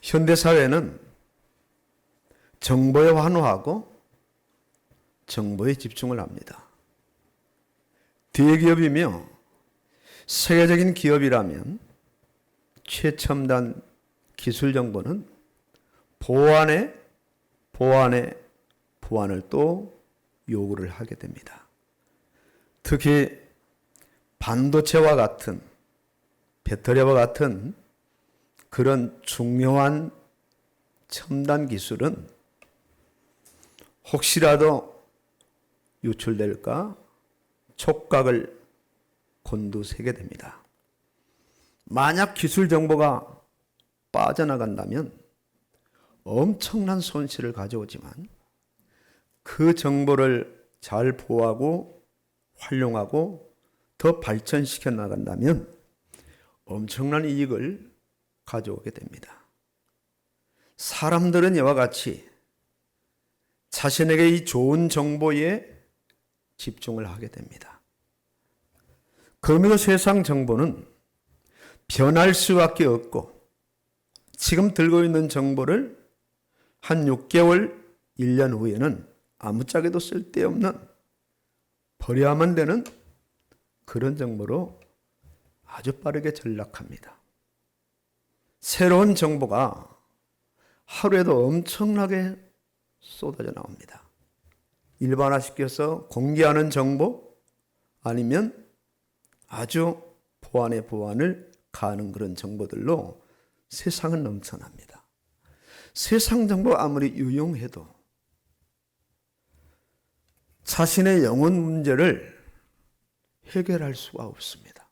현대사회는 정보에 환호하고 정보에 집중을 합니다. 대기업이며 세계적인 기업이라면 최첨단 기술 정보는 보안에 보안을 또 요구를 하게 됩니다. 특히 반도체와 같은, 배터리와 같은 그런 중요한 첨단 기술은 혹시라도 유출될까 촉각을 곤두세게 됩니다. 만약 기술 정보가 빠져나간다면 엄청난 손실을 가져오지만 그 정보를 잘 보호하고 활용하고 더 발전시켜 나간다면 엄청난 이익을 가져오게 됩니다. 사람들은 이와 같이 자신에게 이 좋은 정보에 집중을 하게 됩니다. 그러면서 세상 정보는 변할 수밖에 없고 지금 들고 있는 정보를 한 6개월, 1년 후에는 아무짝에도 쓸데없는 버려야만 되는 그런 정보로 아주 빠르게 전락합니다. 새로운 정보가 하루에도 엄청나게 쏟아져 나옵니다. 일반화시켜서 공개하는 정보 아니면 아주 보안을 가하는 그런 정보들로 세상은 넘쳐납니다. 세상 정보 아무리 유용해도 자신의 영혼 문제를 해결할 수가 없습니다.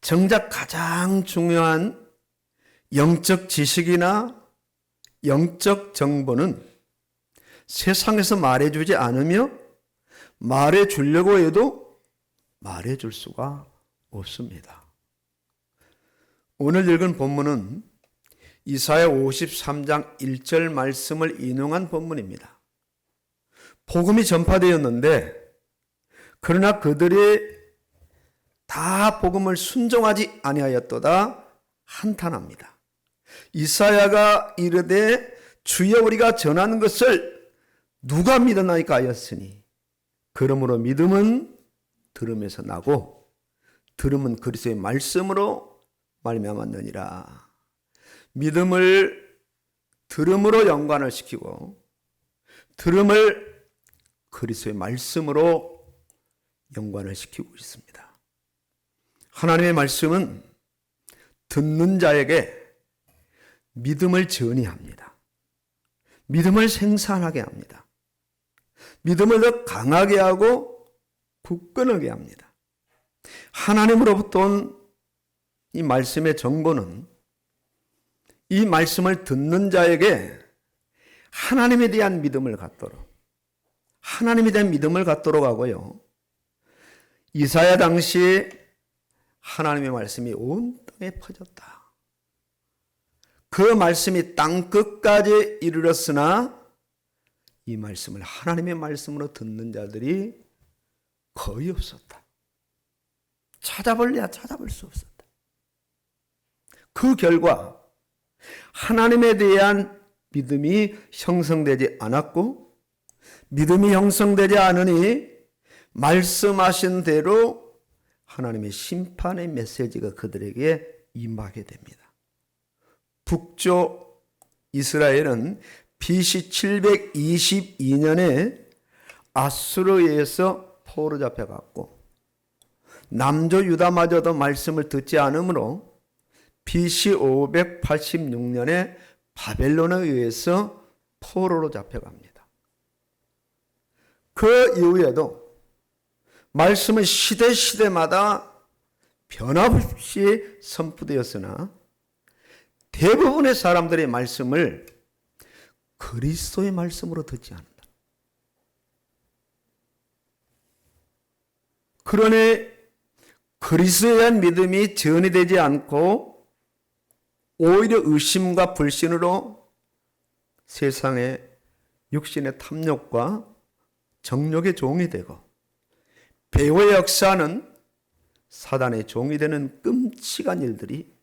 정작 가장 중요한 영적 지식이나 영적 정보는 세상에서 말해주지 않으며 말해주려고 해도 말해줄 수가 없습니다. 오늘 읽은 본문은 이사야 53장 1절 말씀을 인용한 본문입니다. 복음이 전파되었는데 그러나 그들이 다 복음을 순종하지 아니하였도다 한탄합니다. 이사야가 이르되 주여 우리가 전하는 것을 누가 믿었나이까 하였으니 그러므로 믿음은 들음에서 나고 들음은 그리스도의 말씀으로 말미암았느니라. 믿음을 들음으로 연관을 시키고 들음을 그리스도의 말씀으로 연관을 시키고 있습니다. 하나님의 말씀은 듣는 자에게 믿음을 전이합니다. 믿음을 생산하게 합니다. 믿음을 더 강하게 하고 굳건하게 합니다. 하나님으로부터 온 이 말씀의 정보는 이 말씀을 듣는 자에게 하나님에 대한 믿음을 갖도록 하고요. 이사야 당시에 하나님의 말씀이 온 땅에 퍼졌다. 그 말씀이 땅 끝까지 이르렀으나 이 말씀을 하나님의 말씀으로 듣는 자들이 거의 없었다. 찾아볼래야 찾아볼 수 없었다. 그 결과 하나님에 대한 믿음이 형성되지 않았고 믿음이 형성되지 않으니 말씀하신 대로 하나님의 심판의 메시지가 그들에게 임하게 됩니다. 북쪽 이스라엘은 BC 722년에 아수르에 의해서 포로 잡혀갔고 남조 유다마저도 말씀을 듣지 않으므로 BC 586년에 바벨론에 의해서 포로로 잡혀갑니다. 그 이후에도 말씀은 시대마다 변함없이 선포되었으나 대부분의 사람들의 말씀을 그리스도의 말씀으로 듣지 않는다. 그러니 그리스도에 대한 믿음이 전이되지 않고 오히려 의심과 불신으로 세상의 육신의 탐욕과 정욕의 종이 되고 배후의 역사는 사단의 종이 되는 끔찍한 일들이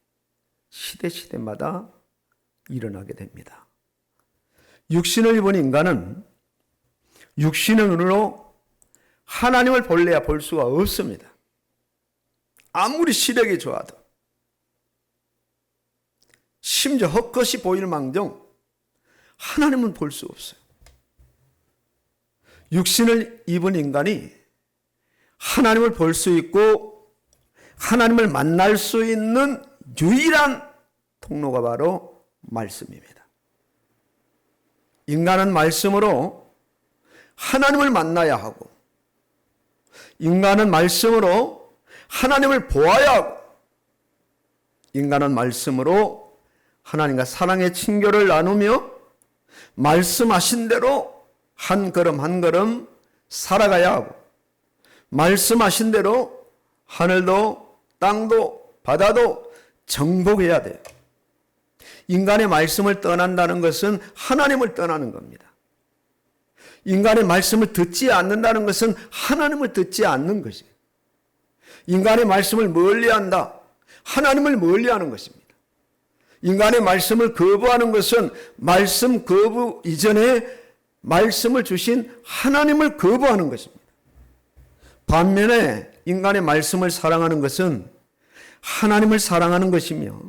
시대마다 일어나게 됩니다. 육신을 입은 인간은 육신의 눈으로 하나님을 볼래야 볼 수가 없습니다. 아무리 시력이 좋아도. 심지어 헛것이 보일 망정 하나님은 볼 수 없어요. 육신을 입은 인간이 하나님을 볼 수 있고 하나님을 만날 수 있는 유일한 통로가 바로 말씀입니다. 인간은 말씀으로 하나님을 만나야 하고 인간은 말씀으로 하나님을 보아야 하고 인간은 말씀으로 하나님과 사랑의 친교를 나누며 말씀하신 대로 한 걸음 한 걸음 살아가야 하고 말씀하신 대로 하늘도 땅도 바다도 정복해야 돼요. 인간의 말씀을 떠난다는 것은 하나님을 떠나는 겁니다. 인간의 말씀을 듣지 않는다는 것은 하나님을 듣지 않는 것이에요. 인간의 말씀을 멀리한다. 하나님을 멀리하는 것입니다. 인간의 말씀을 거부하는 것은 말씀 거부 이전에 말씀을 주신 하나님을 거부하는 것입니다. 반면에 인간의 말씀을 사랑하는 것은 하나님을 사랑하는 것이며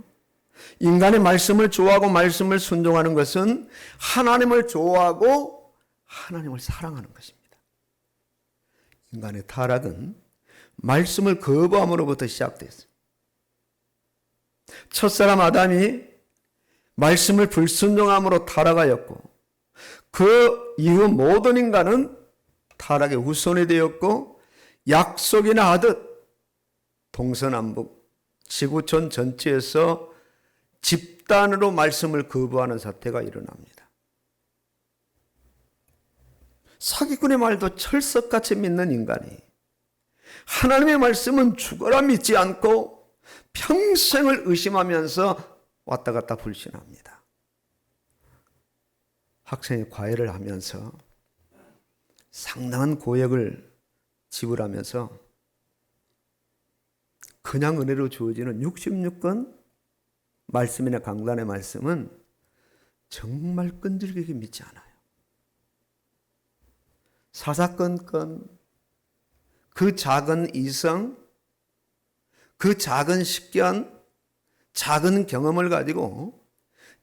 인간의 말씀을 좋아하고 말씀을 순종하는 것은 하나님을 좋아하고 하나님을 사랑하는 것입니다. 인간의 타락은 말씀을 거부함으로부터 시작됐어요. 첫사람 아담이 말씀을 불순종함으로 타락하였고 그 이후 모든 인간은 타락의 후손이 되었고 약속이나 하듯 동서남북 지구촌 전체에서 집단으로 말씀을 거부하는 사태가 일어납니다. 사기꾼의 말도 철석같이 믿는 인간이 하나님의 말씀은 죽어라 믿지 않고 평생을 의심하면서 왔다 갔다 불신합니다. 학생이 과외를 하면서 상당한 고액을 지불하면서 그냥 은혜로 주어지는 66권 말씀이나 강단의 말씀은 정말 끈질기게 믿지 않아요. 사사건건 그 작은 이성, 그 작은 식견, 작은 경험을 가지고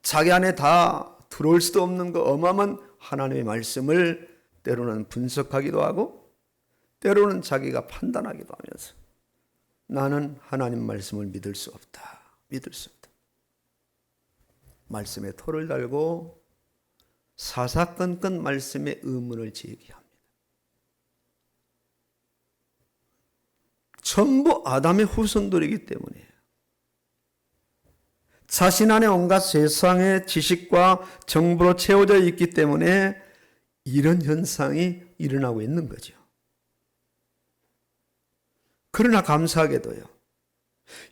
자기 안에 다 들어올 수도 없는 그 어마어마한 하나님의 말씀을 때로는 분석하기도 하고 때로는 자기가 판단하기도 하면서 나는 하나님 말씀을 믿을 수 없다. 믿을 수 없다. 말씀에 토를 달고 사사건건 말씀의 의문을 제기합니다. 전부 아담의 후손들이기 때문이에요. 자신 안에 온갖 세상의 지식과 정보로 채워져 있기 때문에 이런 현상이 일어나고 있는 거죠. 그러나 감사하게도요.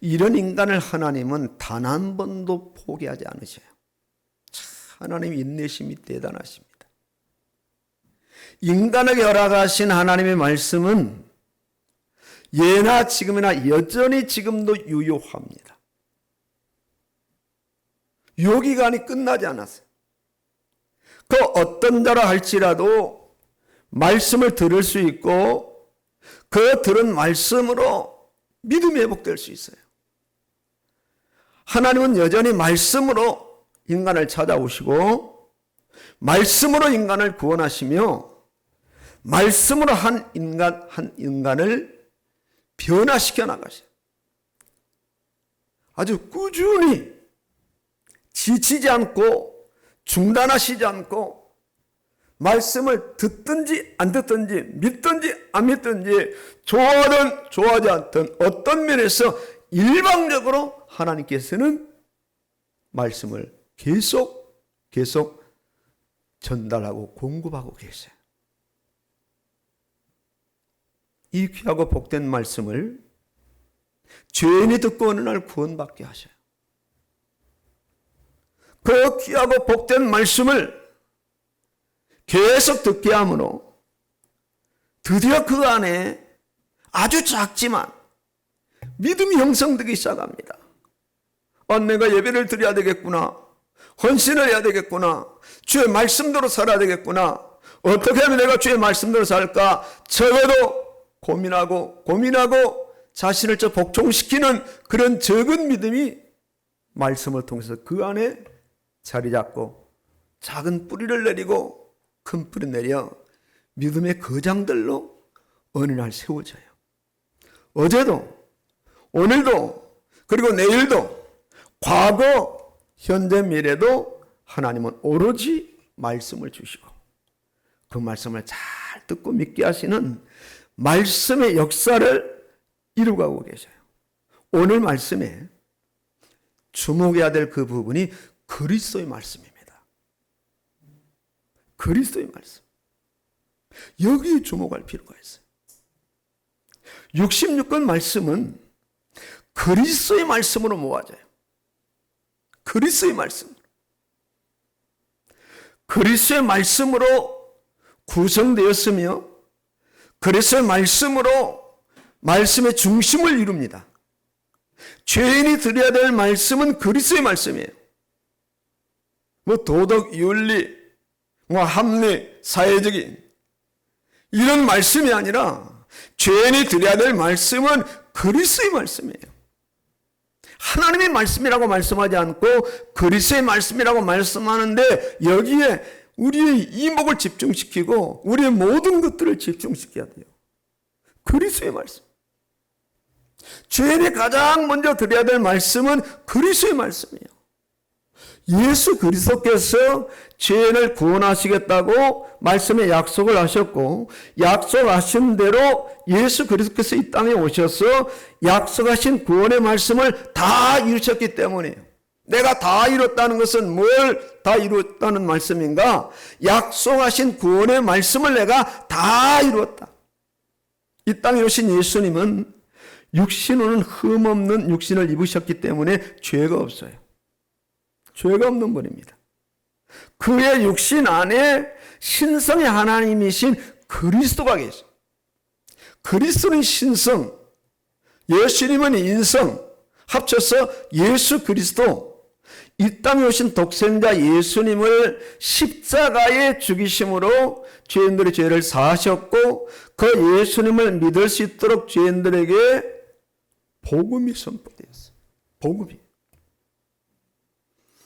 이런 인간을 하나님은 단 한 번도 포기하지 않으셔요. 하나님 인내심이 대단하십니다. 인간에게 허락하신 하나님의 말씀은 예나 지금이나 여전히 지금도 유효합니다. 유효기간이 끝나지 않았어요. 그 어떤 자라 할지라도 말씀을 들을 수 있고 그 들은 말씀으로 믿음이 회복될 수 있어요. 하나님은 여전히 말씀으로 인간을 찾아오시고 말씀으로 인간을 구원하시며 말씀으로 한 인간을 변화시켜 나가셔요. 아주 꾸준히 지치지 않고 중단하시지 않고 말씀을 듣든지 안 듣든지 믿든지 안 믿든지 좋아하든 좋아하지 않든 어떤 면에서 일방적으로 하나님께서는 말씀을 계속 전달하고 공급하고 계세요. 이 귀하고 복된 말씀을 죄인이 듣고 어느 날 구원받게 하셔요. 그 귀하고 복된 말씀을 계속 듣게 하므로 드디어 그 안에 아주 작지만 믿음이 형성되기 시작합니다. 내가 예배를 드려야 되겠구나. 헌신을 해야 되겠구나. 주의 말씀대로 살아야 되겠구나. 어떻게 하면 내가 주의 말씀대로 살까? 적어도 고민하고 자신을 복종시키는 그런 적은 믿음이 말씀을 통해서 그 안에 자리 잡고 작은 뿌리를 내리고 큰 뿌리 내려 믿음의 거장들로 어느 날 세워져요. 어제도 오늘도 그리고 내일도 과거 현재 미래도 하나님은 오로지 말씀을 주시고 그 말씀을 잘 듣고 믿게 하시는 말씀의 역사를 이루어가고 계셔요. 오늘 말씀에 주목해야 될 그 부분이 그리스도의 말씀입니다. 그리스도의 말씀. 여기에 주목할 필요가 있어요. 66권 말씀은 그리스도의 말씀으로 모아져요. 그리스도의 말씀. 그리스도의 말씀으로 구성되었으며 그리스도의 말씀으로 말씀의 중심을 이룹니다. 죄인이 드려야 될 말씀은 그리스도의 말씀이에요. 도덕, 윤리, 합리, 사회적인 이런 말씀이 아니라 죄인이 드려야 될 말씀은 그리스도의 말씀이에요. 하나님의 말씀이라고 말씀하지 않고 그리스도의 말씀이라고 말씀하는데 여기에 우리의 이목을 집중시키고 우리의 모든 것들을 집중시켜야 돼요. 그리스도의 말씀. 죄인이 가장 먼저 드려야 될 말씀은 그리스도의 말씀이에요. 예수 그리스도께서 죄인을 구원하시겠다고 말씀에 약속을 하셨고 약속하신 대로 예수 그리스도께서 이 땅에 오셔서 약속하신 구원의 말씀을 다 이루셨기 때문이에요. 내가 다 이뤘다는 것은 뭘 다 이뤘다는 말씀인가? 약속하신 구원의 말씀을 내가 다 이루었다. 이 땅에 오신 예수님은 육신으로는 흠없는 육신을 입으셨기 때문에 죄가 없어요. 죄가 없는 분입니다. 그의 육신 안에 신성의 하나님이신 그리스도가 계셔요. 그리스도는 신성, 예수님은 인성, 합쳐서 예수 그리스도, 이 땅에 오신 독생자 예수님을 십자가에 죽이심으로 죄인들의 죄를 사하셨고 그 예수님을 믿을 수 있도록 죄인들에게 복음이 선포되었어요. 복음이.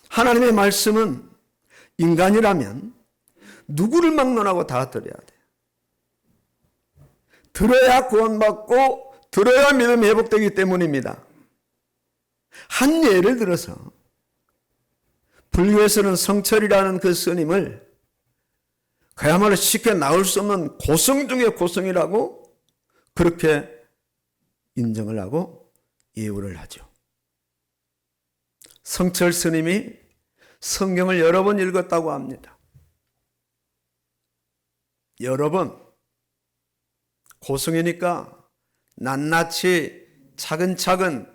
하나님의 말씀은 인간이라면 누구를 막론하고 다 들어야 돼요. 들어야 구원받고 들어야 믿음이 회복되기 때문입니다. 한 예를 들어서 불교에서는 성철이라는 그 스님을 그야말로 쉽게 나올 수 없는 고성 중의 고성이라고 그렇게 인정을 하고 예우를 하죠. 성철 스님이 성경을 여러 번 읽었다고 합니다. 여러 번. 고성이니까 낱낱이 차근차근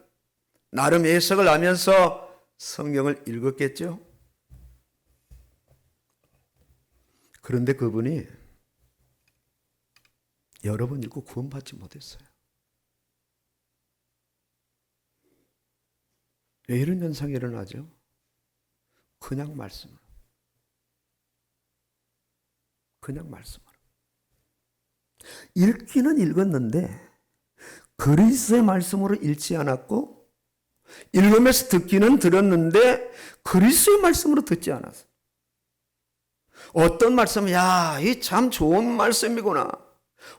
나름 해석을 하면서 성경을 읽었겠죠. 그런데 그분이 여러 번 읽고 구원받지 못했어요. 왜 이런 현상이 일어나죠? 그냥 말씀으로. 그냥 말씀으로. 읽기는 읽었는데 그리스도의 말씀으로 읽지 않았고 읽으면서 듣기는 들었는데 그리스도의 말씀으로 듣지 않았어. 어떤 말씀이야, 이 참 좋은 말씀이구나.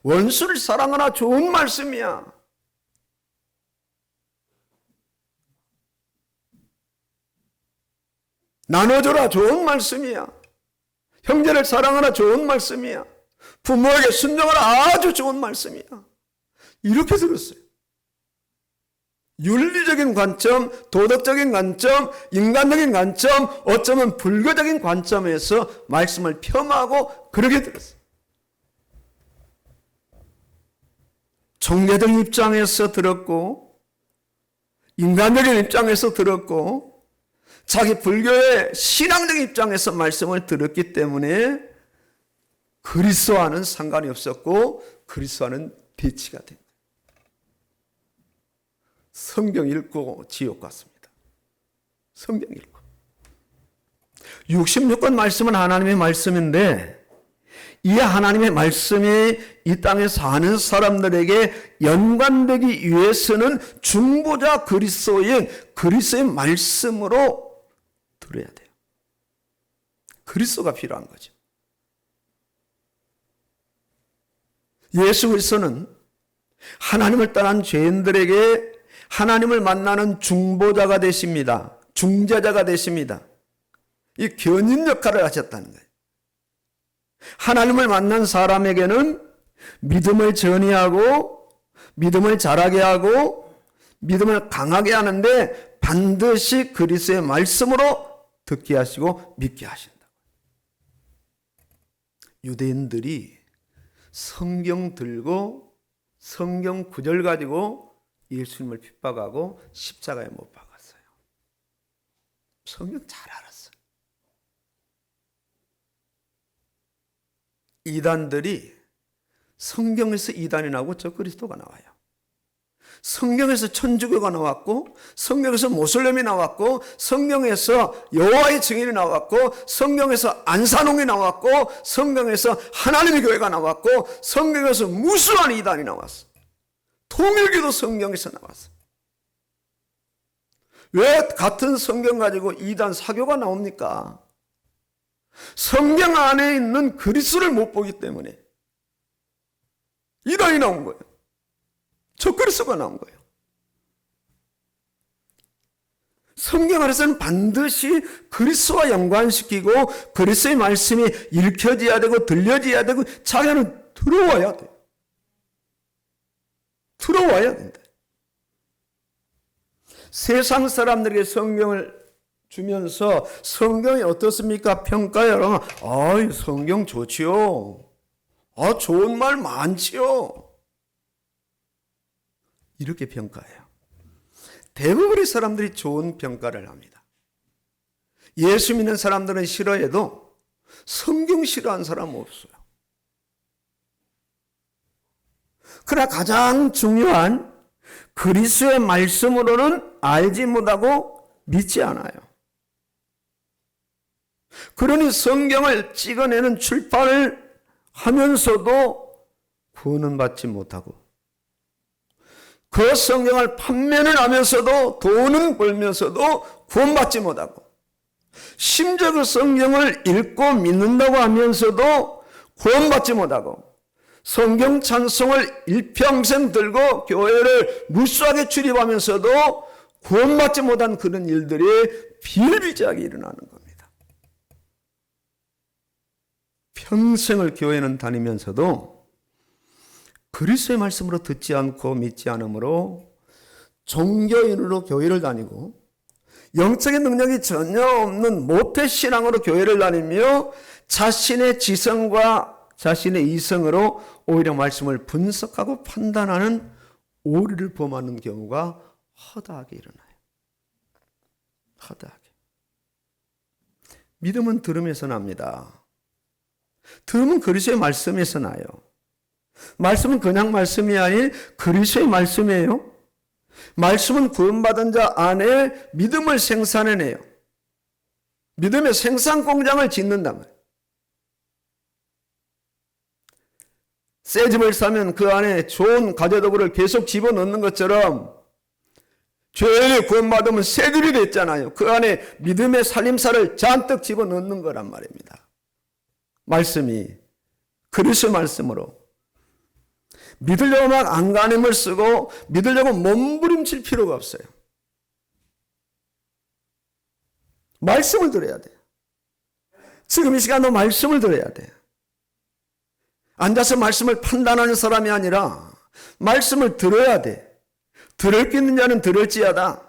원수를 사랑하라 좋은 말씀이야. 나눠줘라 좋은 말씀이야. 형제를 사랑하라 좋은 말씀이야. 부모에게 순종하라 아주 좋은 말씀이야. 이렇게 들었어요. 윤리적인 관점, 도덕적인 관점, 인간적인 관점, 어쩌면 불교적인 관점에서 말씀을 폄하하고 그렇게 들었어요. 종교적 입장에서 들었고 인간적인 입장에서 들었고 자기 불교의 신앙적인 입장에서 말씀을 들었기 때문에 그리스도와는 상관이 없었고 그리스도와는 대치가 된 거예요. 성경 읽고 지옥 갔습니다. 성경 읽고. 66권 말씀은 하나님의 말씀인데 이 하나님의 말씀이 이 땅에 사는 사람들에게 연관되기 위해서는 중보자 그리스도인 그리스도의 말씀으로 들어야 돼요. 그리스도가 필요한 거죠. 예수 그리스도는 하나님을 떠난 죄인들에게 하나님을 만나는 중보자가 되십니다. 중재자가 되십니다. 이 견인 역할을 하셨다는 거예요. 하나님을 만난 사람에게는 믿음을 전이하고 믿음을 자라게 하고 믿음을 강하게 하는데 반드시 그리스도의 말씀으로 듣게 하시고 믿게 하신다. 유대인들이 성경 들고 성경 구절 가지고 예수님을 핍박하고 십자가에 못 박았어요. 성경 잘 알았어요. 이단들이 성경에서 이단이 나오고 저 그리스도가 나와요. 성경에서 천주교가 나왔고 성경에서 모슬렘이 나왔고 성경에서 여호와의 증인이 나왔고 성경에서 안산홍이 나왔고 성경에서 하나님의 교회가 나왔고 성경에서 무수한 이단이 나왔어. 통일교도 성경에서 나왔어. 왜 같은 성경 가지고 이단 사교가 나옵니까? 성경 안에 있는 그리스도를 못 보기 때문에 이단이 나온 거예요. 저 그리스도가 나온 거예요. 성경 안에서는 반드시 그리스도와 연관시키고 그리스도의 말씀이 읽혀져야 되고 들려져야 되고 자기 안에 들어와야 돼요. 들어와야 된다. 세상 사람들에게 성경을 주면서 성경이 어떻습니까? 평가해요. 아이, 성경 좋지요. 아, 좋은 말 많지요. 이렇게 평가해요. 대부분의 사람들이 좋은 평가를 합니다. 예수 믿는 사람들은 싫어해도 성경 싫어하는 사람은 없어요. 그러나 가장 중요한 그리스도의 말씀으로는 알지 못하고 믿지 않아요. 그러니 성경을 찍어내는 출판을 하면서도 구원은 받지 못하고 그 성경을 판매를 하면서도 돈은 벌면서도 구원받지 못하고 심지어 그 성경을 읽고 믿는다고 하면서도 구원받지 못하고 성경 찬송을 일평생 들고 교회를 무수하게 출입하면서도 구원받지 못한 그런 일들이 비일비재하게 일어나는 겁니다. 평생을 교회는 다니면서도 그리스도의 말씀으로 듣지 않고 믿지 않으므로 종교인으로 교회를 다니고 영적인 능력이 전혀 없는 모태신앙으로 교회를 다니며 자신의 지성과 자신의 이성으로 오히려 말씀을 분석하고 판단하는 오류를 범하는 경우가 허다하게 일어나요. 허다하게. 믿음은 들음에서 납니다. 들음은 그리스도의 말씀에서 나요. 말씀은 그냥 말씀이 아닌 그리스도의 말씀이에요. 말씀은 구원받은 자 안에 믿음을 생산해내요. 믿음의 생산 공장을 짓는단 말이에요. 새 집을 사면 그 안에 좋은 가재도구를 계속 집어넣는 것처럼 죄에 구원받으면 새 집이 됐잖아요. 그 안에 믿음의 살림살을 잔뜩 집어넣는 거란 말입니다. 말씀이 그리스도의 말씀으로 믿으려고 막 안간힘을 쓰고 믿으려고 몸부림칠 필요가 없어요. 말씀을 들어야 돼요. 지금 이 시간도 말씀을 들어야 돼요. 앉아서 말씀을 판단하는 사람이 아니라 말씀을 들어야 돼. 들을 게 있는 자는 들을지어다.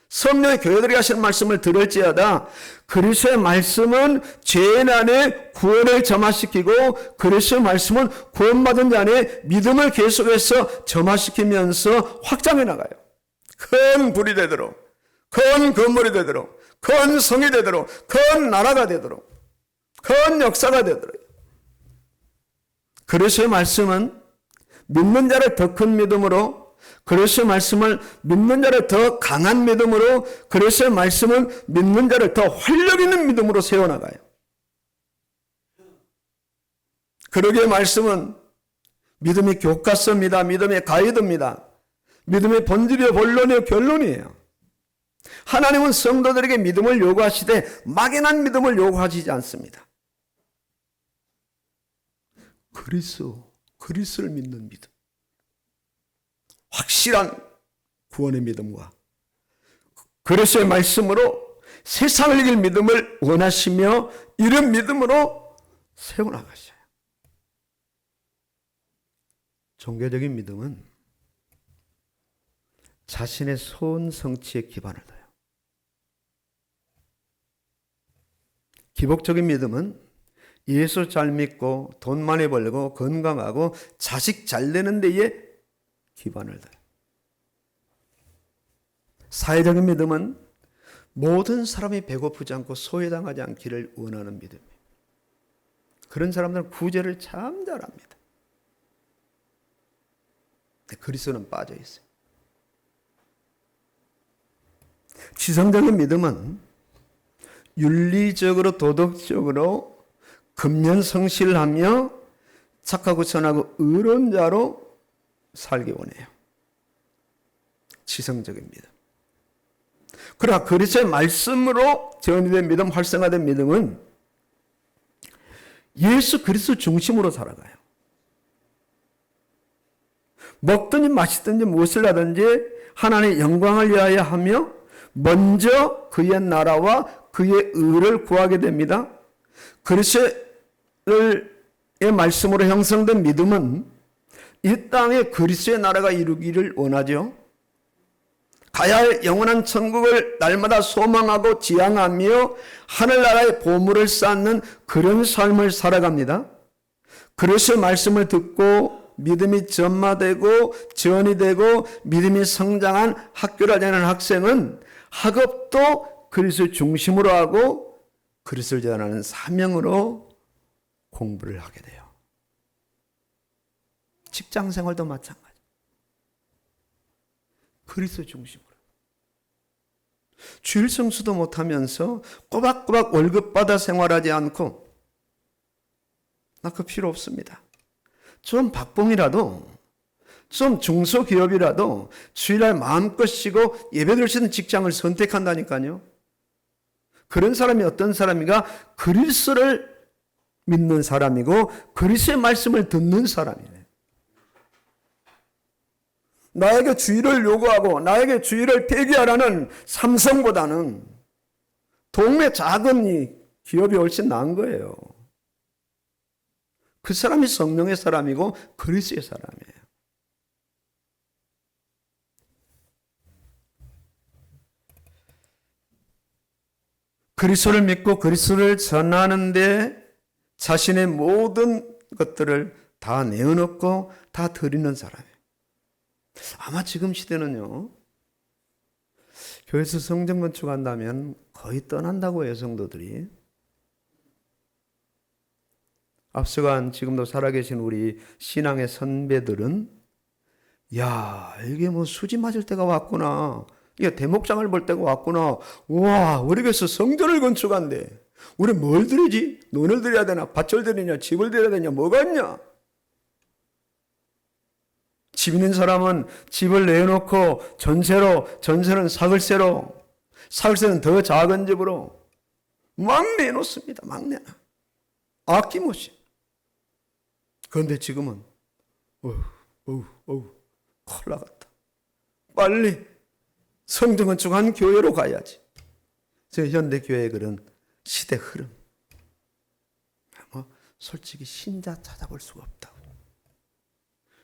성령의 교회들이 하시는 말씀을 들을지어다. 그리스도의 말씀은 죄인 안에 구원을 점화시키고 그리스도의 말씀은 구원받은 자 안에 믿음을 계속해서 점화시키면서 확장해 나가요. 큰 불이 되도록, 큰 건물이 되도록, 큰 성이 되도록, 큰 나라가 되도록, 큰 역사가 되도록. 그리스도의 말씀은 믿는 자를 더 큰 믿음으로 그리스도의 말씀을 믿는 자를 더 강한 믿음으로, 그리스도의 말씀은 믿는 자를 더 활력 있는 믿음으로 세워나가요. 그러기에 말씀은 믿음의 교과서입니다. 믿음의 가이드입니다. 믿음의 본질이요 본론이요 결론이에요. 하나님은 성도들에게 믿음을 요구하시되 막연한 믿음을 요구하시지 않습니다. 그리스도를 믿는 믿음, 확실한 구원의 믿음과 그리스도의 말씀으로 세상을 이길 믿음을 원하시며 이런 믿음으로 세워나가셔요. 종교적인 믿음은 자신의 소원 성취에 기반을 둬요. 기복적인 믿음은 예수 잘 믿고 돈 많이 벌고 건강하고 자식 잘 되는 데에 기반을 둬요. 사회적인 믿음은 모든 사람이 배고프지 않고 소외당하지 않기를 원하는 믿음이에요. 그런 사람들은 구제를 참 잘합니다. 그리스도는 빠져 있어요. 지성적인 믿음은 윤리적으로 도덕적으로 근면성실하며 착하고 선하고 의로운 자로 살기 원해요. 지성적인 믿음. 그러나 그리스도의 말씀으로 전이된 믿음, 활성화된 믿음은 예수 그리스도 중심으로 살아가요. 먹든지 마시든지 무엇을 하든지 하나님의 영광을 위하여 하며 먼저 그의 나라와 그의 의를 구하게 됩니다. 그리스도의 말씀으로 형성된 믿음은 이 땅에 그리스도의 나라가 이루기를 원하죠. 가야 할 영원한 천국을 날마다 소망하고 지향하며 하늘나라의 보물을 쌓는 그런 삶을 살아갑니다. 그리스도의 말씀을 듣고 믿음이 전마되고 지원이 되고 믿음이 성장한 학교를 다니는 학생은 학업도 그리스도 중심으로 하고 그리스도를 전하는 사명으로 공부를 하게 돼요. 직장 생활도 마찬가지. 그리스도 중심으로. 주일 성수도 못하면서 꼬박꼬박 월급 받아 생활하지 않고 나 그 필요 없습니다. 좀 박봉이라도 좀 중소기업이라도 주일날 마음껏 쉬고 예배드릴 수 있는 직장을 선택한다니까요. 그런 사람이 어떤 사람인가? 그리스도를 믿는 사람이고 그리스도의 말씀을 듣는 사람이네. 나에게 주의를 요구하고 나에게 주의를 폐기하라는 삼성보다는 동네 작은 이 기업이 훨씬 나은 거예요. 그 사람이 성령의 사람이고 그리스도의 사람이에요. 그리스도를 믿고 그리스도를 전하는데 자신의 모든 것들을 다 내어놓고 다 드리는 사람이에요. 아마 지금 시대는요, 교회에서 성전 건축한다면 거의 떠난다고 해요, 성도들이. 앞서간 지금도 살아계신 우리 신앙의 선배들은 야, 이게 뭐 수지 맞을 때가 왔구나. 이게 대목장을 볼 때가 왔구나. 와, 우리 교회에서 성전을 건축한대. 우리 뭘 드리지? 논을 드려야 되나? 밭을 드리냐? 집을 드려야 되냐? 뭐가 있냐? 집 있는 사람은 집을 내놓고 전세는 사글세로, 사글세는 더 작은 집으로 막 내놓습니다. 막 내놔. 아낌없이. 그런데 지금은 큰일 나갔다. 빨리 성전 건축한 교회로 가야지. 현대교회의 그런 시대 흐름. 솔직히 신자 찾아볼 수가 없다고.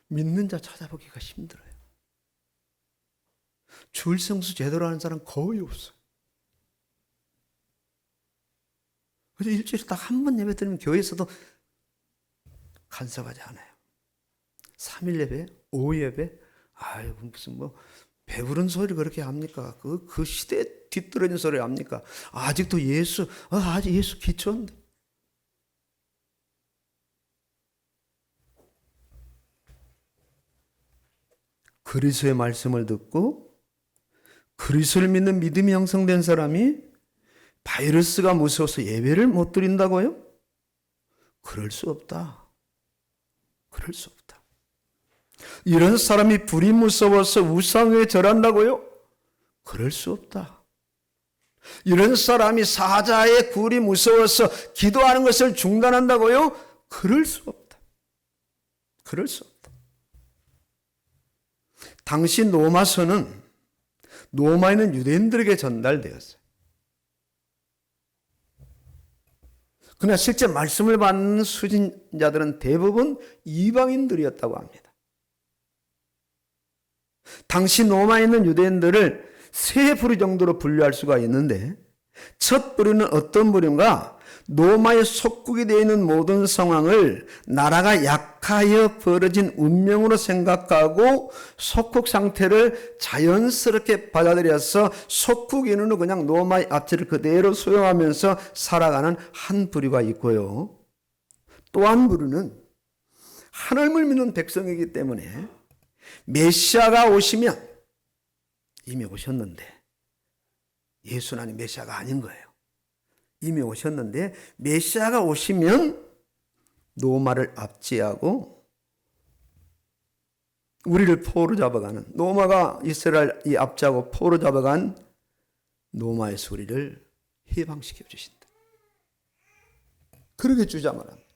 믿는 자 찾아보기가 힘들어요. 주일 성수 제대로 하는 사람 거의 없어요. 그래서 일주일에 딱 한 번 예배 드리면 교회에서도 간섭하지 않아요. 3일 예배, 5일 예배, 아유, 무슨 배부른 소리를 그렇게 합니까? 그 시대에 뒤떨어진 소리 합니까? 아직도 아직 예수 기초인데. 그리스도의 말씀을 듣고 그리스도를 믿는 믿음이 형성된 사람이 바이러스가 무서워서 예배를 못 드린다고요? 그럴 수 없다. 그럴 수 없다. 이런 사람이 불이 무서워서 우상에 절한다고요? 그럴 수 없다. 이런 사람이 사자의 굴이 무서워서 기도하는 것을 중단한다고요? 그럴 수 없다. 그럴 수 없다. 당시 로마서는 로마에 있는 유대인들에게 전달되었어요. 그러나 실제 말씀을 받는 수진자들은 대부분 이방인들이었다고 합니다. 당시 로마에 있는 유대인들을 세 부류 정도로 분류할 수가 있는데, 첫 부류는 어떤 부류인가? 로마의 속국이 되어 있는 모든 상황을 나라가 약하여 벌어진 운명으로 생각하고 속국 상태를 자연스럽게 받아들여서 속국인으로 그냥 로마의 압제를 그대로 수용하면서 살아가는 한 부류가 있고요. 또 한 부류는 하나님을 믿는 백성이기 때문에 메시아가 오시면, 이미 오셨는데 예수는 아니 메시아가 아닌 거예요. 이미 오셨는데 메시아가 오시면 로마를 압제하고 우리를 포로 잡아가는, 로마가 이스라엘이 압제하고 포로 잡아간 로마에서 우리를 해방시켜 주신다. 그렇게 주장을 합니다.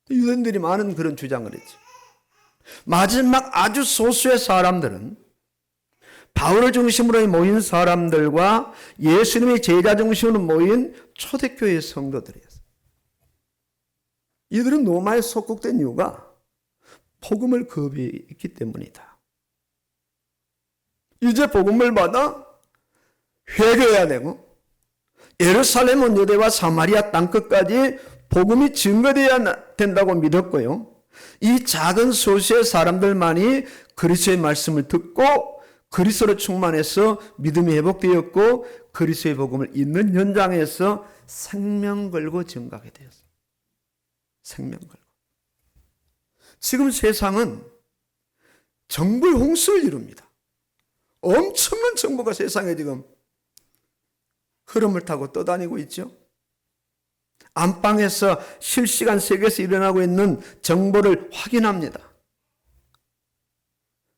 유대인들이 많은 그런 주장을 했죠. 마지막 아주 소수의 사람들은 바울을 중심으로 모인 사람들과 예수님의 제자 중심으로 모인 초대교회 성도들이었어요. 이들은 로마에 속국된 이유가 복음을 거부했기 때문이다. 이제 복음을 받아 회개해야 되고 예루살렘 유대와 사마리아 땅끝까지 복음이 증거되어야 된다고 믿었고요. 이 작은 소수의 사람들만이 그리스도의 말씀을 듣고 그리스도로 충만해서 믿음이 회복되었고 그리스도의 복음을 있는 현장에서 생명 걸고 증거하게 되었어요. 생명 걸고. 지금 세상은 정보의 홍수를 이룹니다. 엄청난 정보가 세상에 지금 흐름을 타고 떠다니고 있죠. 안방에서 실시간 세계에서 일어나고 있는 정보를 확인합니다.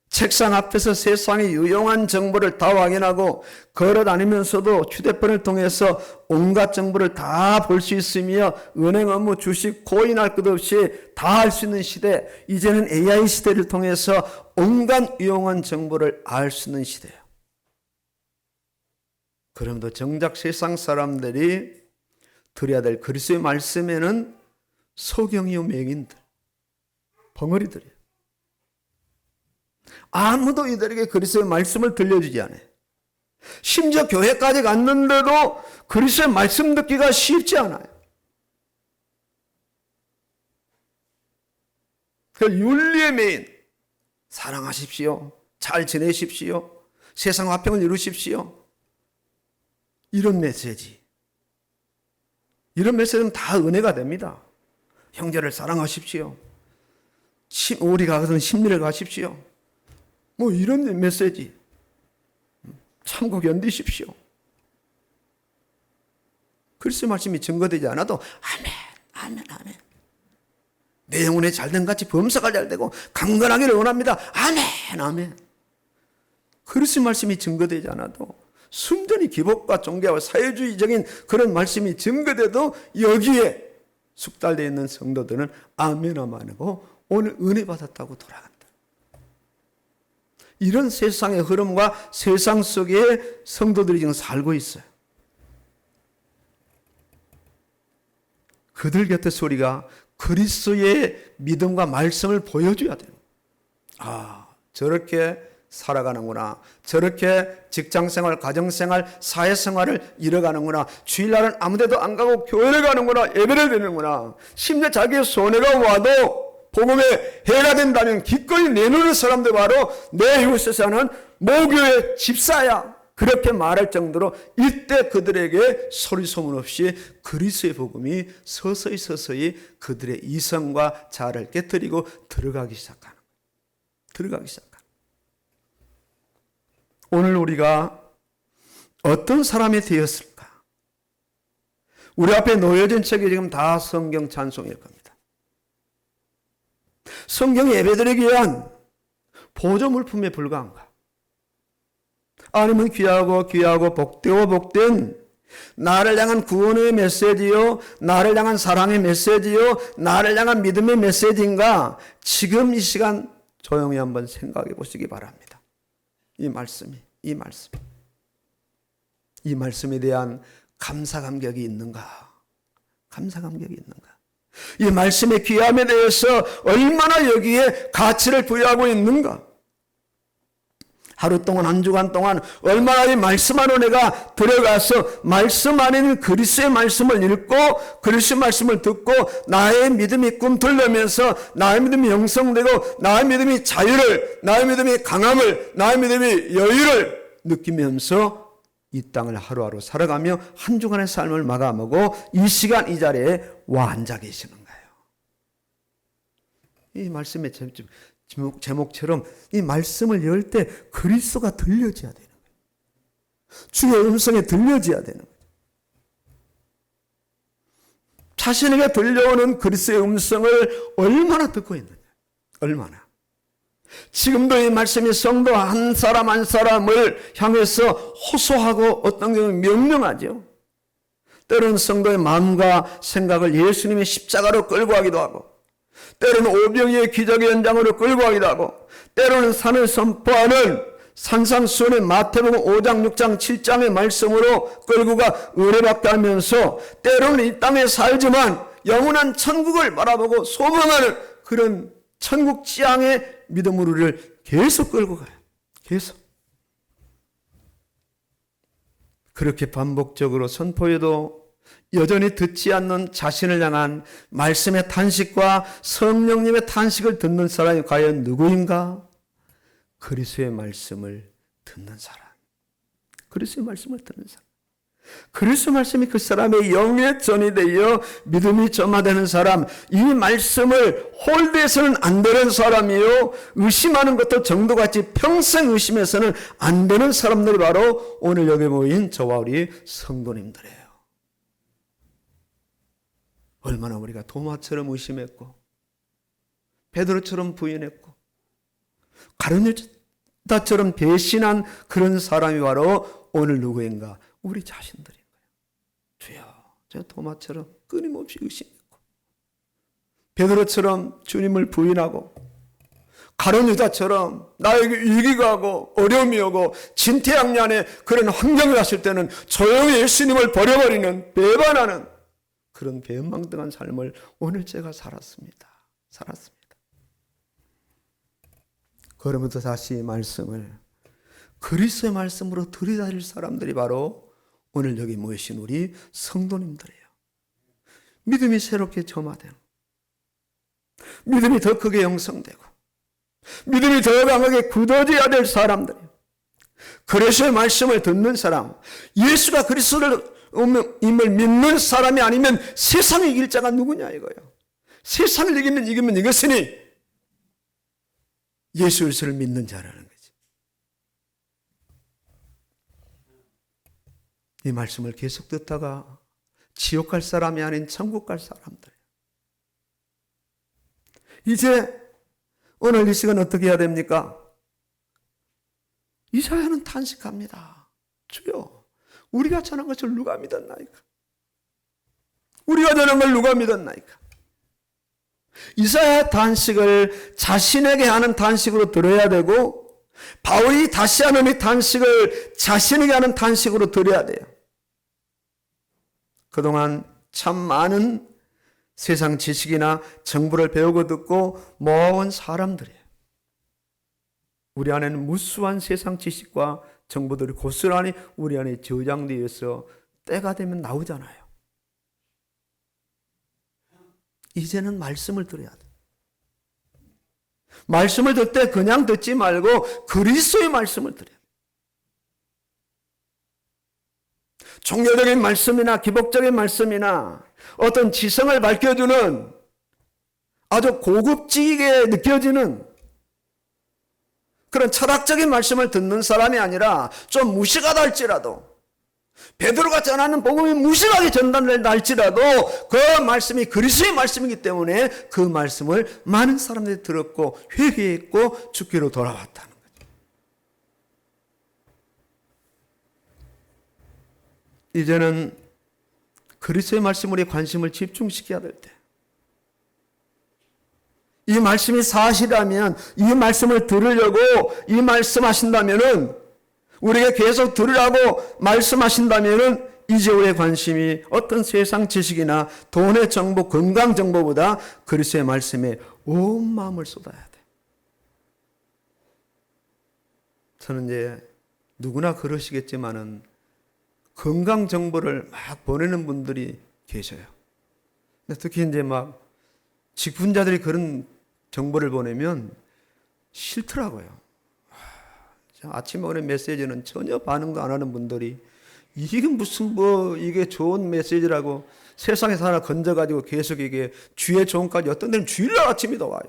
책상 앞에서 세상의 유용한 정보를 다 확인하고 걸어다니면서도 휴대폰을 통해서 온갖 정보를 다 볼 수 있으며 은행 업무, 주식, 코인 할 것 없이 다 할 수 있는 시대, 이제는 AI 시대를 통해서 온갖 유용한 정보를 알 수 있는 시대예요. 그럼에도 정작 세상 사람들이 드려야 될 그리스도의 말씀에는 소경이요 맹인들, 벙어리들이에요. 아무도 이들에게 그리스도의 말씀을 들려주지 않아요. 심지어 교회까지 갔는데도 그리스도의 말씀 듣기가 쉽지 않아요. 그 윤리의 메인, 사랑하십시오, 잘 지내십시오, 세상 화평을 이루십시오, 이런 메시지. 이런 메시지는 다 은혜가 됩니다. 형제를 사랑하십시오, 우리가 가서 심리를 가십시오, 뭐 이런 메시지. 참고 견디십시오. 그리스도의 말씀이 증거되지 않아도 아멘, 아멘, 아멘. 내 영혼에 잘된 같이 범사가 잘되고 강건하기를 원합니다. 아멘, 아멘. 그리스도의 말씀이 증거되지 않아도 순전히 기복과 종교와 사회주의적인 그런 말씀이 증거돼도 여기에 숙달되어 있는 성도들은 아멘, 아멘하고 오늘 은혜 받았다고 돌아간다. 이런 세상의 흐름과 세상 속에 성도들이 지금 살고 있어요. 그들 곁에서 우리가 그리스도의 믿음과 말씀을 보여줘야 돼요. 아, 저렇게 살아가는구나. 저렇게 직장생활, 가정생활, 사회생활을 이뤄가는구나. 주일날은 아무데도 안 가고 교회를 가는구나. 예배를 드리는구나. 심지어 자기의 손해가 와도 복음에 해가 된다면 기꺼이 내놓는 사람들, 바로 내 이웃에 사는 모교의 집사야. 그렇게 말할 정도로 이때 그들에게 소리 소문 없이 그리스도의 복음이 서서히 그들의 이성과 자아를 깨뜨리고 들어가기 시작하는 거예요. 들어가기 시작합니다. 오늘 우리가 어떤 사람이 되었을까? 우리 앞에 놓여진 책이 지금 다 성경 찬송일 겁니다. 성경이 예배드리기 위한 보조 물품에 불과한가? 아니면 귀하고 복된 나를 향한 구원의 메시지요, 나를 향한 사랑의 메시지요, 나를 향한 믿음의 메시지인가? 지금 이 시간 조용히 한번 생각해 보시기 바랍니다. 이 말씀에 대한 감사 감격이 있는가? 이 말씀의 귀함에 대해서 얼마나 여기에 가치를 부여하고 있는가? 하루 동안, 한 주간 동안 얼마나 이 말씀 안으로 내가 들어가서 말씀 안에 있는 그리스도의 말씀을 읽고 그리스도의 말씀을 듣고 나의 믿음이 꿈틀려면서 나의 믿음이 형성되고 나의 믿음이 자유를, 나의 믿음이 강함을, 나의 믿음이 여유를 느끼면서 이 땅을 하루하루 살아가며 한 주간의 삶을 마감하고 이 시간 이 자리에 와 앉아 계시는 거예요. 이 말씀의 제목처럼 이 말씀을 열 때 그리스도가 들려져야 되는 거예요. 주의 음성에 들려져야 되는 거예요. 자신에게 들려오는 그리스도의 음성을 얼마나 듣고 있느냐. 얼마나. 지금도 이 말씀이 성도 한 사람 한 사람을 향해서 호소하고 어떤 경우는 명령하죠. 때로는 성도의 마음과 생각을 예수님의 십자가로 끌고 가기도 하고 때로는 오병이의 기적의 현장으로 끌고 가기도 하고 때로는 산을 선포하는 산상수훈의 마태복음 5장, 6장, 7장의 말씀으로 끌고 가 의뢰받게 하면서 때로는 이 땅에 살지만 영원한 천국을 바라보고 소망하는 그런 천국 지향의 믿음으로 우리를 계속 끌고 가요. 계속. 그렇게 반복적으로 선포해도 여전히 듣지 않는 자신을 향한 말씀의 탄식과 성령님의 탄식을 듣는 사람이 과연 누구인가? 그리스도의 말씀을 듣는 사람. 그리스도의 말씀을 듣는 사람. 그리스도 말씀이 그 사람의 영의 전이 되어 믿음이 점화되는 사람, 이 말씀을 홀대해서는 안 되는 사람이요, 의심하는 것도 정도같이 평생 의심해서는 안 되는 사람들이 바로 오늘 여기 모인 저와 우리 성도님들이에요. 얼마나 우리가 도마처럼 의심했고 베드로처럼 부인했고 가룟 유다처럼 배신한 그런 사람이 바로 오늘 누구인가? 우리 자신들인 거예요. 주여, 저 도마처럼 끊임없이 의심했고 베드로처럼 주님을 부인하고 가룟 유다처럼 나에게 위기가 오고 어려움이 오고 진퇴양난의 그런 환경이 왔을 때는 조용히 예수님을 버려버리는 배반하는 그런 배은망덕한 삶을 오늘 제가 살았습니다. 그러면서 다시 말씀을 그리스도의 말씀으로 들이다릴 사람들이 바로 오늘 여기 모이신 우리 성도님들이에요. 믿음이 새롭게 점화되고 믿음이 더 크게 형성되고 믿음이 더 강하게 굳어져야 될 사람들이에요. 그리스도의 말씀을 듣는 사람, 예수가 그리스도를 임을 믿는 사람이 아니면 세상을 이길 자가 누구냐 이거예요. 세상을 이기면 이것이니 예수 그리스도를 믿는 자라는 거지. 이 말씀을 계속 듣다가 지옥 갈 사람이 아닌 천국 갈 사람들. 이제 오늘 이 시간 어떻게 해야 됩니까? 이사야는 탄식합니다. 주여, 우리가 전한 것을 누가 믿었나이까? 우리가 전한 걸 누가 믿었나이까? 이사야 탄식을 자신에게 하는 탄식으로 들어야 되고 바울이 다시 하는 이 탄식을 자신에게 하는 탄식으로 들어야 돼요. 그동안 참 많은 세상 지식이나 정보를 배우고 듣고 모아온 사람들이에요. 우리 안에는 무수한 세상 지식과 정보들이 고스란히 우리 안에 저장되어 있어 때가 되면 나오잖아요. 이제는 말씀을 들어야 돼. 말씀을 들 때 그냥 듣지 말고 그리스도의 말씀을 들어야 돼. 종교적인 말씀이나 기복적인 말씀이나 어떤 지성을 밝혀주는 아주 고급지게 느껴지는 그런 철학적인 말씀을 듣는 사람이 아니라 좀 무식하다 할지라도, 베드로가 전하는 복음이 무식하게 전달된다 할지라도 그 말씀이 그리스도의 말씀이기 때문에 그 말씀을 많은 사람들이 들었고 회개했고 주께로 돌아왔다는 거죠. 이제는 그리스도의 말씀에 관심을 집중시켜야 될 때, 이 말씀이 사실이라면, 이 말씀을 들으려고 이 말씀하신다면은, 우리에게 계속 들으라고 말씀하신다면은, 이제 우리의 관심이 어떤 세상 지식이나 돈의 정보, 건강 정보보다 그리스도의 말씀에 온 마음을 쏟아야 돼. 저는 이제 누구나 그러시겠지만은 건강 정보를 막 보내는 분들이 계셔요. 근데 특히 이제 막 직분자들이 그런 정보를 보내면 싫더라고요. 아침에 오는 메시지는 전혀 반응도 안 하는 분들이 이게 무슨 이게 좋은 메시지라고 세상에서 하나 건져가지고 계속 이게 주의 종까지 어떤 데는 주일날 아침이 더 와요.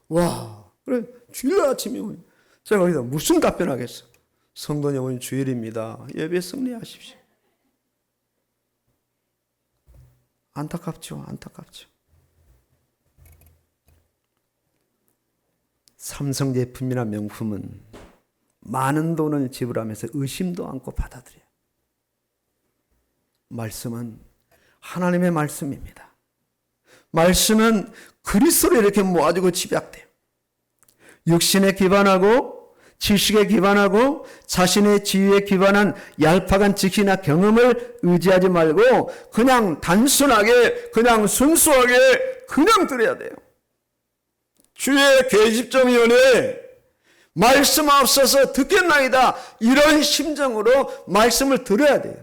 와, 그래, 주일날 아침이 오요. 제가 거기다 무슨 답변하겠어? 성도님 오늘 주일입니다. 예배 승리하십시오. 안타깝죠, 안타깝죠. 삼성 제품이나 명품은 많은 돈을 지불하면서 의심도 않고 받아들여요. 말씀은 하나님의 말씀입니다. 말씀은 그리스도로 이렇게 모아지고 집약돼요. 육신에 기반하고 지식에 기반하고 자신의 지위에 기반한 얄팍한 지식이나 경험을 의지하지 말고 그냥 단순하게 그냥 순수하게 그냥 들어야 돼요. 주의 계집종위원회 말씀 없어서 듣겠나이다, 이런 심정으로 말씀을 들어야 돼요.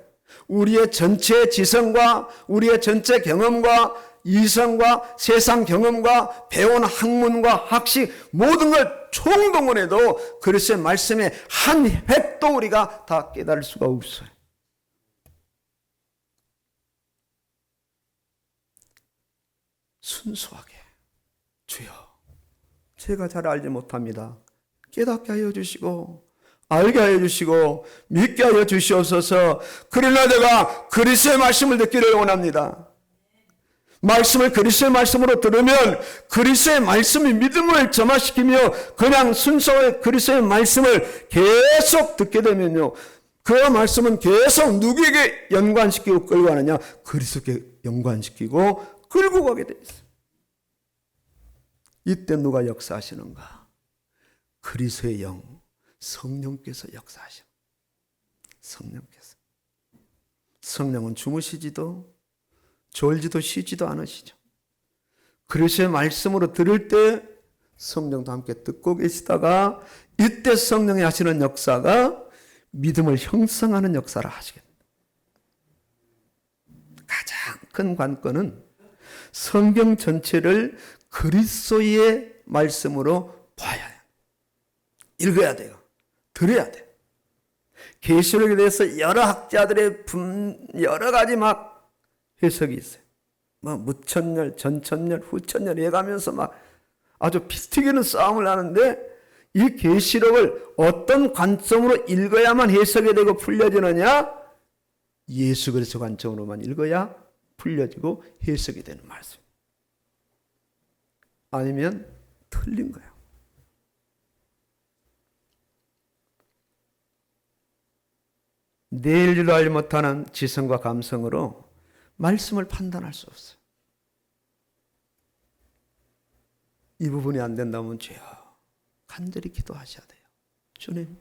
우리의 전체 지성과 우리의 전체 경험과 이성과 세상 경험과 배운 학문과 학식 모든 걸 총동원해도 그리스도의 말씀의 한 획도 우리가 다 깨달을 수가 없어요. 순수하게, 주여 제가 잘 알지 못합니다. 깨닫게 하여 주시고 알게 하여 주시고 믿게 하여 주시옵소서. 그러나 내가 그리스도의 말씀을 듣기를 원합니다. 말씀을 그리스도의 말씀으로 들으면 그리스도의 말씀이 믿음을 점화시키며 그냥 순수하게 그리스도의 말씀을 계속 듣게 되면요, 그 말씀은 계속 누구에게 연관시키고 끌고 가느냐? 그리스도께 연관시키고 끌고 가게 돼 있어요. 이때 누가 역사하시는가? 그리스도의 영, 성령께서 역사하셔. 성령께서. 성령은 주무시지도 졸지도 쉬지도 않으시죠. 그리스도의 말씀으로 들을 때 성령도 함께 듣고 계시다가 이때 성령이 하시는 역사가 믿음을 형성하는 역사를 하시겠다. 가장 큰 관건은 성경 전체를 그리스도의 말씀으로 봐야 해요. 읽어야 돼요. 들어야 돼요. 계시록에 대해서 여러 학자들의 여러 가지 막 해석이 있어요. 뭐 무천열, 전천열, 후천열 해가면서 막 아주 피튀기는 싸움을 하는데 이 계시록을 어떤 관점으로 읽어야만 해석이 되고 풀려지느냐? 예수 그리스도 관점으로만 읽어야 풀려지고 해석이 되는 말씀. 아니면 틀린 거예요. 내일 줄도 알지 못하는 지성과 감성으로 말씀을 판단할 수 없어요. 이 부분이 안 된다면 주여 간절히 기도하셔야 돼요. 주님,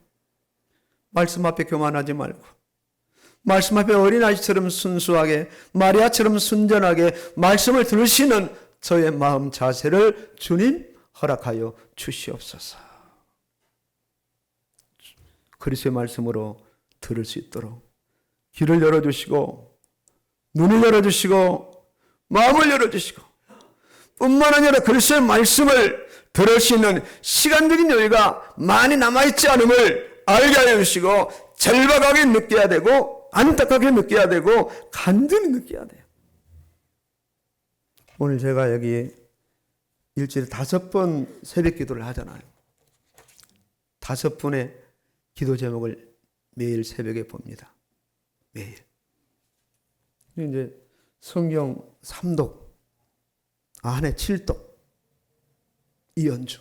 말씀 앞에 교만하지 말고 말씀 앞에 어린아이처럼 순수하게 마리아처럼 순전하게 말씀을 들으시는 저의 마음 자세를 주님 허락하여 주시옵소서. 그리스도의 말씀으로 들을 수 있도록 귀를 열어주시고 눈을 열어주시고 마음을 열어주시고 뿐만 아니라 그리스도의 말씀을 들을 수 있는 시간적인 여유가 많이 남아있지 않음을 알게 하여 주시고 절박하게 느껴야 되고 안타깝게 느껴야 되고 간절히 느껴야 돼요. 오늘 제가 여기 일주일에 5번 새벽 기도를 하잖아요. 5분의 기도 제목을 매일 새벽에 봅니다. 매일. 이제 성경 3독, 한 해 7독, 이연주.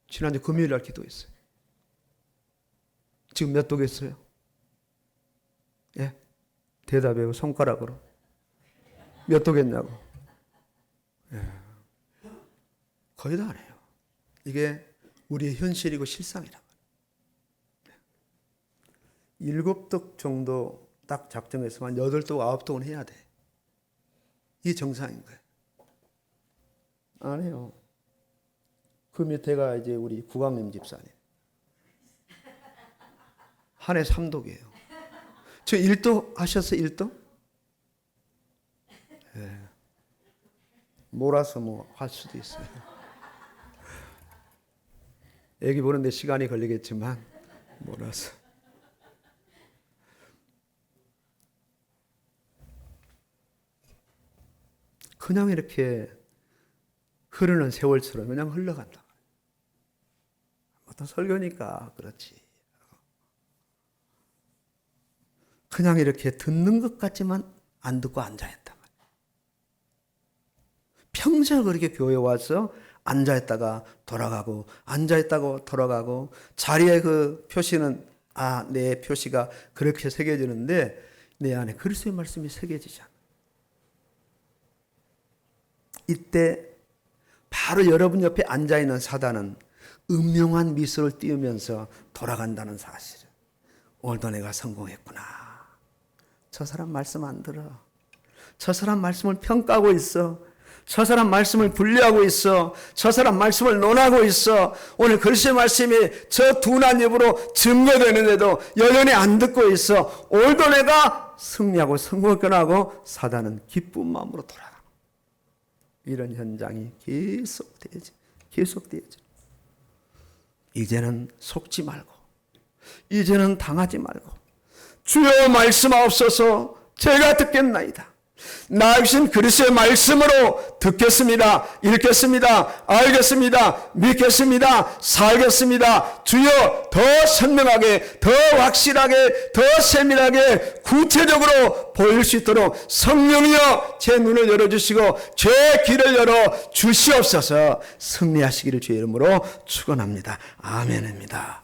지난주 금요일 날 기도했어요. 지금 몇 독 했어요? 예? 대답해요. 손가락으로. 몇 독 했냐고. 예. 거의 다 안 해요. 이게 우리의 현실이고 실상이란 말이에요. 7독 정도 딱 작정해서만 8독, 9독은 해야 돼. 이게 정상인 거예요. 안 해요. 그 밑에가 이제 우리 구강림 집사님. 한 해 3독이에요. 저 1독 하셨어요? 1독? 예. 몰아서 뭐 할 수도 있어요. 애기 보는데 시간이 걸리겠지만 몰아서. 그냥 이렇게 흐르는 세월처럼 그냥 흘러간다. 어떤 설교니까 그렇지. 그냥 이렇게 듣는 것 같지만 안 듣고 앉아있단 말이에요. 평생 그렇게 교회 와서 앉아있다가 돌아가고 앉아있다고 돌아가고 자리에 그 표시는 내 표시가 그렇게 새겨지는데 내 안에 그리스도의 말씀이 새겨지지 않아요. 이때 바로 여러분 옆에 앉아있는 사단은 음흉한 미소를 띄우면서 돌아간다는 사실을. 오늘도 내가 성공했구나. 저 사람 말씀 안 들어. 저 사람 말씀을 평가하고 있어. 저 사람 말씀을 분리하고 있어. 저 사람 말씀을 논하고 있어. 오늘 그리스도의 말씀이 저 둔한 입으로 증거되는데도 여전히 안 듣고 있어. 오늘도 내가 승리하고 성공했구나하고 사단은 기쁜 마음으로 돌아가. 이런 현장이 계속되죠. 이제는 속지 말고, 이제는 당하지 말고, 주여 말씀하옵소서 제가 듣겠나이다. 나 역시 그리스도의 말씀으로 듣겠습니다. 읽겠습니다. 알겠습니다. 믿겠습니다. 살겠습니다. 주여 더 선명하게, 더 확실하게, 더 세밀하게, 구체적으로 보일 수 있도록 성령이여 제 눈을 열어주시고 제 귀를 열어 주시옵소서. 승리하시기를 주의 이름으로 축원합니다. 아멘입니다.